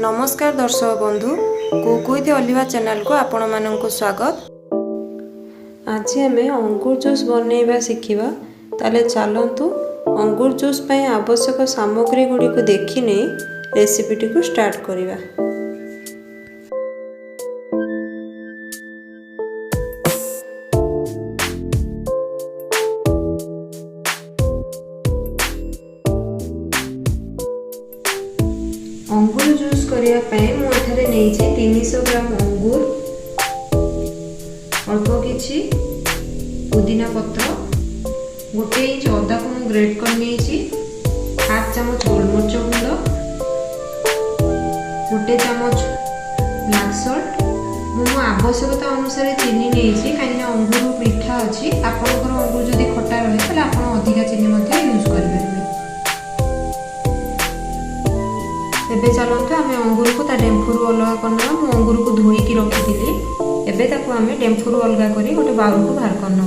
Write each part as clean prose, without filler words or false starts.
नमस्कार दर्शक बंधु, कुक विथ अलिवा चैनल को आपण मानक स्वागत। आज आम अंगूर जूस बनैबा शिखिबा। ताले चलतु अंगूर जूस पई आवश्यक सामग्री गुडी को देखि नै रेसिपीटी को स्टार्ट करिबा। अंगूर जूस करिया पई मु एठारे नेइछि 300 ग्राम अंगूर, अल्प किछि पुदीना पत्र, गोटे इंच अदा को मु ग्रेट कर नेइछि, हाफ चमच गोलमरिच गुंड, गोटे चमच ब्लैक सॉल्ट। मु आवश्यकता अनुसार चीनी नेइछि, काइना अंगूर मीठा अछि। आपनकर अंगूर जदि खट्टा रहे तले आपन अधिका चीनी मध्ये यूज करिवे। एबे चलते आम अंगूर को डेम्फुरु अलग करना। मु अंगूर को धोईकी रखी एबे ताको आम डेम्फुरु अलग करी गोटे बाउल को बाहर करना।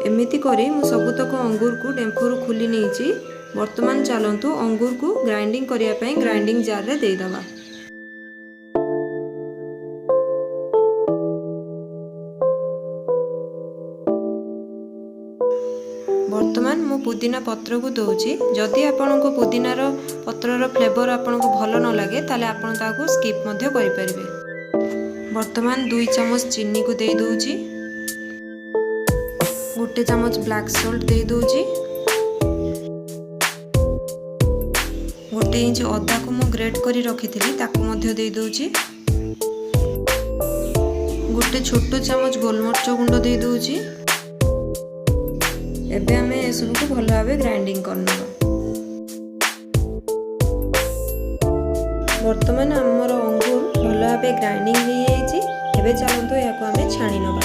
एमिति करी मु सबुतक अंगूर को डेम्फुरु खुली नहीं। वर्तमान चलतु अंगूर को ग्राइंडिंग करिया पई ग्राइंडिंग जार रे दे दबा। वर्तमान मु पुदीना पत्र को दौची। जदि आपण को पुदीनार पत्रर फ्लेवर आपण को भल न लगे ताले आपण ताको स्किप मध्य करि परिबे। वर्तमान 2 चम्मच चीनी को दे दौची, गोटे चम्मच ब्लैक सॉल्ट दे दौची, गोटे इंच अदा को मु ग्रेट करी रखिथिली ताको मध्य दे दौची, गोटे छोटो चम्मच गोलमरिच गुंड दे दौची। एबे हमें ए सब को भल भाव ग्राइंडिंग करना। वर्तमान आमर अंगूर भल भाव ग्राइंडिंग हो जाइए। एबे चलतु या को हमें छाणी नबा।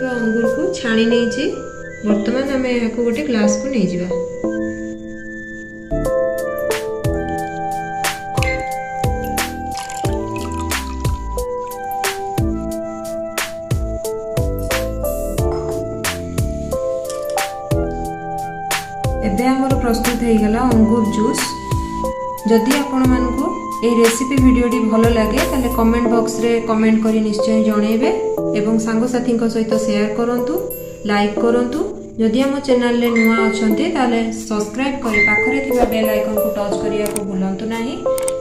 अंगूर को छाणी नहीं। वर्तमान आम यहाँ गोटे ग्लास को नहीं जावा। एबे हमर प्रस्तुत हो गला अंगूर जूस। जदि आपण मानकु ए रेसिपी वीडियोटी भल लगे ताले कमेंट बॉक्स रे कमेंट करी निश्चय जणेबे एवं सांग साथी सहित शेयर करंतु, लाइक करंतु। जदि हम चैनल रे नुआ अछंती ताले सब्सक्राइब करी पाखरे थिबा बेल आइकन को टच करिया को भूलंतु नाही,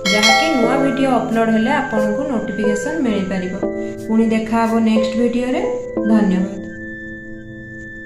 जहा कि नुआ वीडियो अपलोड हेले आपन को नोटिफिकेशन मिलि परिबो। पुनी देखा हबो नेक्स्ट वीडियो रे। धन्यवाद।